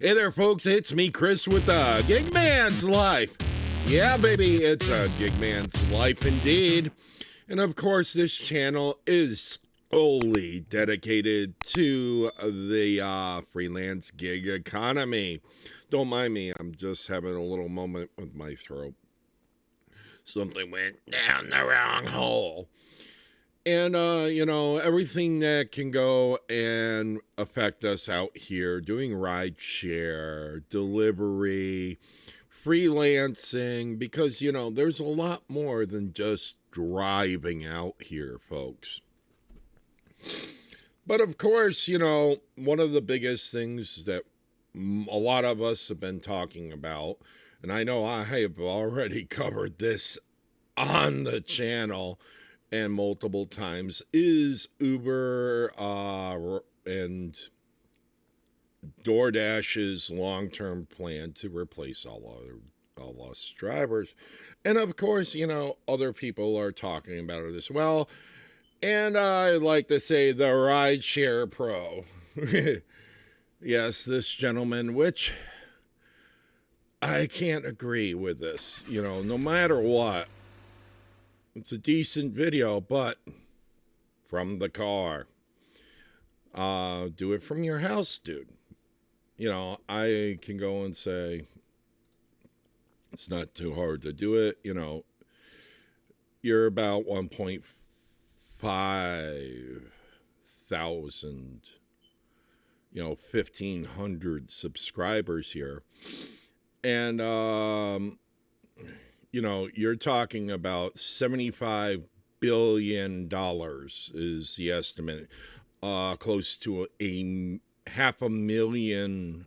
Hey there, folks. It's me, Chris, with Gig Man's Life. Yeah, baby, it's a Gig Man's Life indeed. And of course, this channel is solely dedicated to the freelance gig economy. Don't mind me, I'm just having a little moment with my throat. Something went down the wrong hole. And, everything that can go and affect us out here doing rideshare, delivery, freelancing, because, there's a lot more than just driving out here, folks. But of course, one of the biggest things that a lot of us have been talking about, and I know I have already covered this on the channel and multiple times, is Uber and DoorDash's long-term plan to replace all us drivers. And of course, other people are talking about it as well. And I like to say the Rideshare Pro. Yes, this gentleman, which I can't agree with this, no matter what. It's a decent video, but from the car. Do it from your house, dude. I can go and say, it's not too hard to do it. You're about 1.5 thousand, 1,500 subscribers here. And, you're talking about $75 billion is the estimate. Close to a 500,000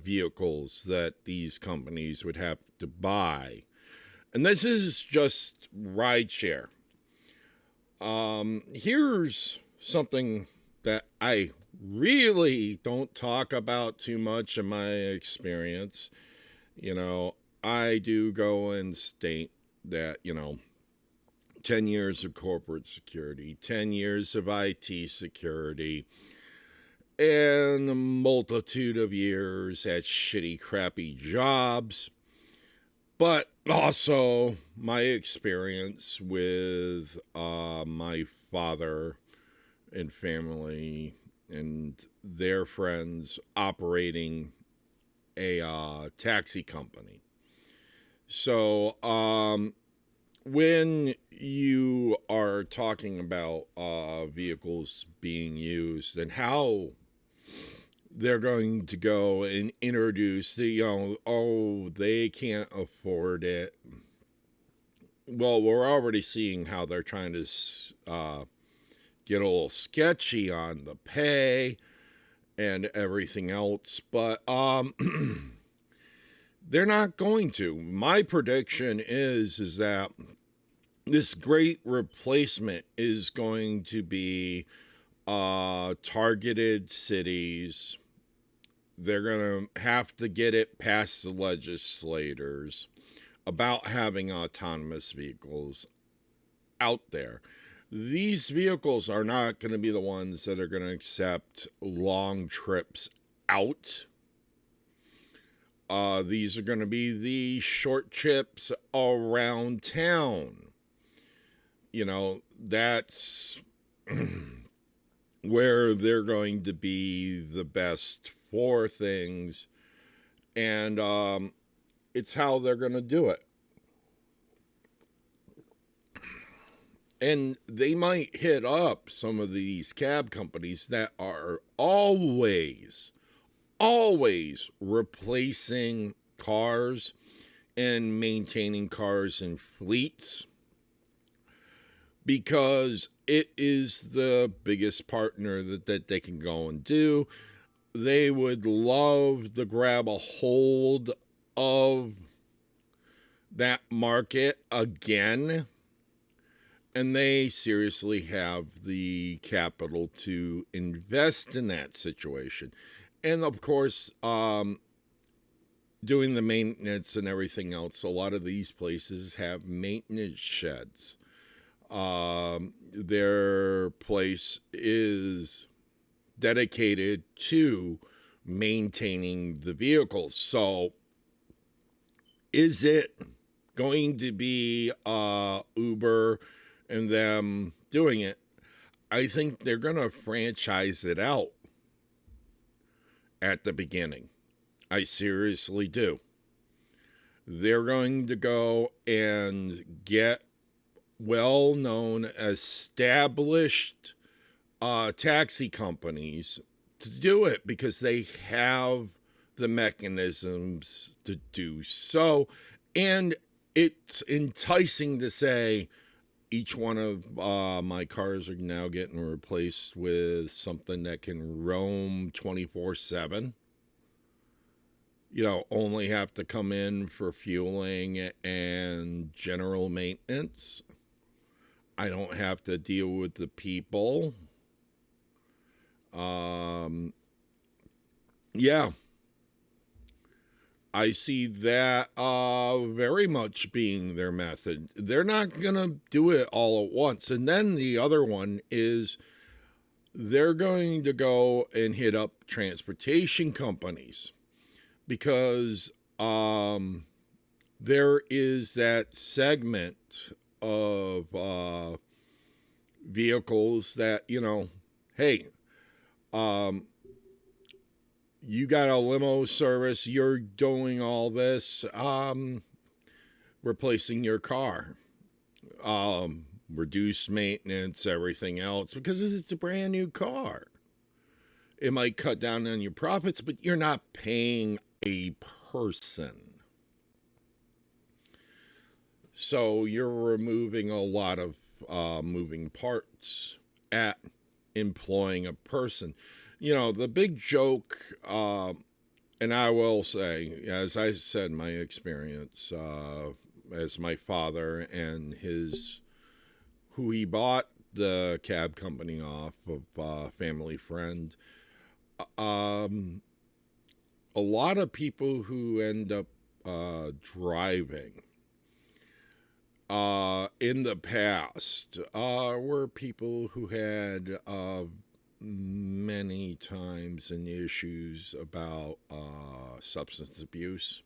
vehicles that these companies would have to buy. And this is just rideshare. Here's something that I really don't talk about too much in my experience. I do go and state that, 10 years of corporate security, 10 years of IT security, and a multitude of years at shitty, crappy jobs. But also my experience with my father and family and their friends operating a taxi company. So, when you are talking about vehicles being used and how they're going to go and introduce they can't afford it. Well, we're already seeing how they're trying to get a little sketchy on the pay and everything else, but they're not going to. My prediction is that this great replacement is going to be targeted cities. They're going to have to get it past the legislators about having autonomous vehicles out there. These vehicles are not going to be the ones that are going to accept long trips out. These are going to be the short trips around town. That's where they're going to be the best for things. And it's how they're going to do it. And they might hit up some of these cab companies that are always replacing cars and maintaining cars in fleets, because it is the biggest partner that they can go and do. They would love to grab a hold of that market again, and they seriously have the capital to invest in that situation. And of course, doing the maintenance and everything else, a lot of these places have maintenance sheds. Their place is dedicated to maintaining the vehicles. So is it going to be Uber and them doing it? I think they're going to franchise it out at the beginning. I seriously do. They're going to go and get well-known, established taxi companies to do it because they have the mechanisms to do so. And it's enticing to say each one of my cars are now getting replaced with something that can roam 24/7. Only have to come in for fueling and general maintenance. I don't have to deal with the people. Yeah, I see that very much being their method. They're not going to do it all at once. And then the other one is they're going to go and hit up transportation companies because there is that segment of vehicles that, hey, you got a limo service, you're doing all this, replacing your car, reduced maintenance, everything else, because it's a brand new car. It might cut down on your profits, but you're not paying a person. So you're removing a lot of moving parts at employing a person. The big joke, and I will say, as I said, my experience as my father and who he bought the cab company off of, family friend, a lot of people who end up driving in the past were people who had many times and issues about substance abuse.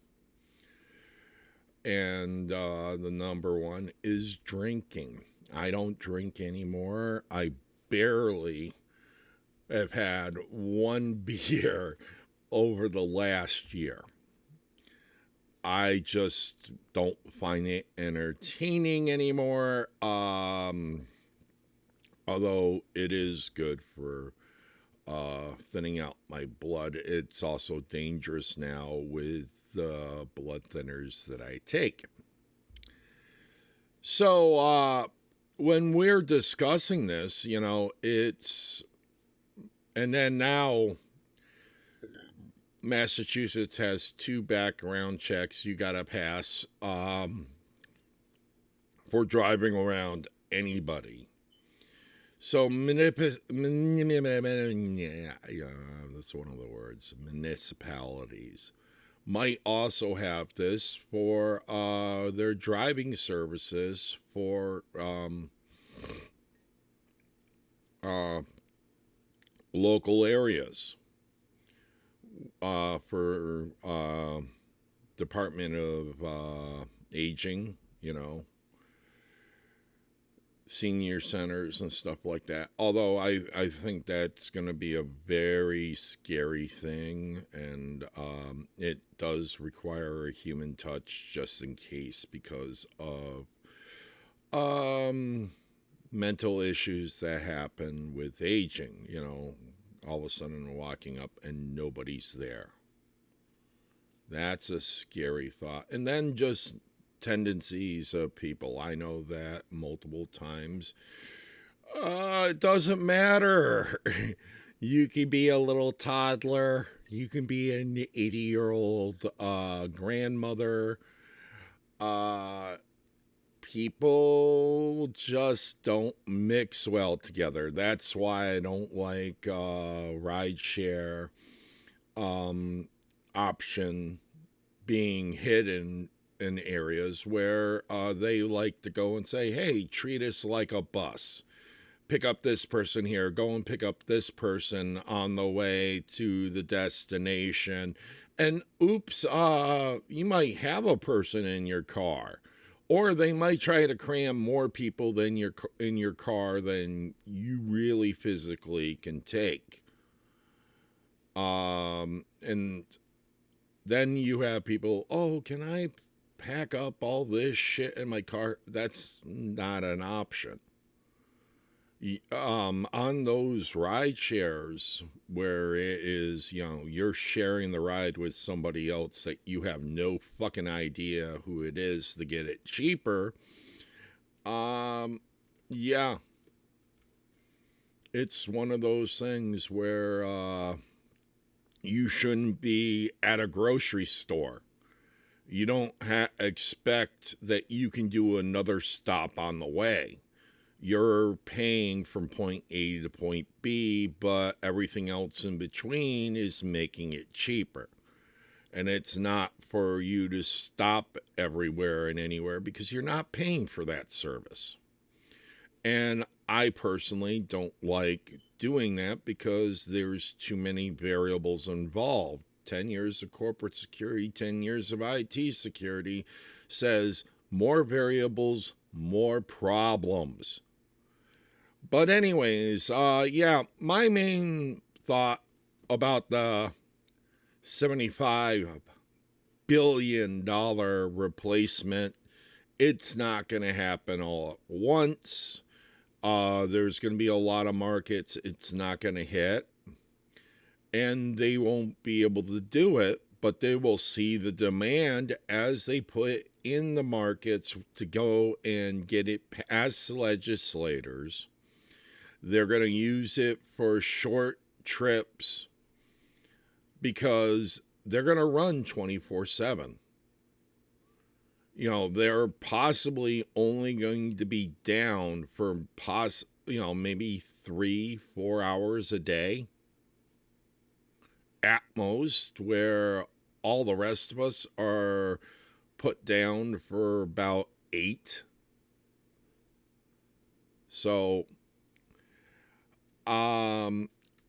And the number one is drinking. I don't drink anymore. I barely have had one beer over the last year. I just don't find it entertaining anymore. Although it is good for thinning out my blood, it's also dangerous now with the blood thinners that I take. So when we're discussing this, it's, and then now Massachusetts has 2 background checks you got to pass for driving around anybody. So that's one of the words. Municipalities might also have this for their driving services for local areas. For Department of Aging, senior centers and stuff like that. Although I think that's going to be a very scary thing, and it does require a human touch just in case because of mental issues that happen with aging. All of a sudden walking up and nobody's there. That's a scary thought. And then just tendencies of people. I know that multiple times. It doesn't matter. You can be a little toddler. You can be an 80-year-old grandmother. People just don't mix well together. That's why I don't like rideshare option being hidden in areas where they like to go and say, hey, treat us like a bus. pick up this person here, go and pick up this person on the way to the destination. And oops, you might have a person in your car. Or they might try to cram more people than in your car than you really physically can take. And then you have people, oh, can I pack up all this shit in my car? That's not an option. On those ride shares where it is, you're sharing the ride with somebody else that you have no fucking idea who it is to get it cheaper. Yeah, it's one of those things where you shouldn't be at a grocery store. You don't expect that you can do another stop on the way. You're paying from point A to point B, but everything else in between is making it cheaper. And it's not for you to stop everywhere and anywhere because you're not paying for that service. And I personally don't like doing that because there's too many variables involved. 10 years of corporate security, 10 years of IT security says more variables, more problems. But anyways, yeah, my main thought about the $75 billion replacement, it's not going to happen all at once. There's going to be a lot of markets it's not going to hit. And they won't be able to do it, but they will see the demand as they put in the markets to go and get it past legislators. They're going to use it for short trips because they're going to run 24/7. They're possibly only going to be down for maybe 3-4 hours a day at most, where all the rest of us are put down for about 8. So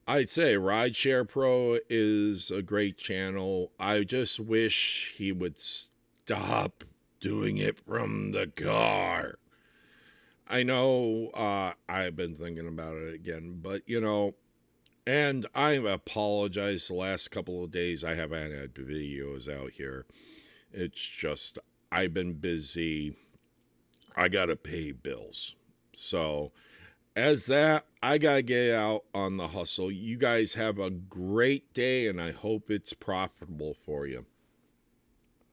I'd say Rideshare Pro is a great channel. I just wish he would stop doing it from the car. I know I've been thinking about it again, but and I apologize the last couple of days I haven't had videos out here. It's just I've been busy. I gotta pay bills. So as that, I gotta get out on the hustle. You guys have a great day, and I hope it's profitable for you.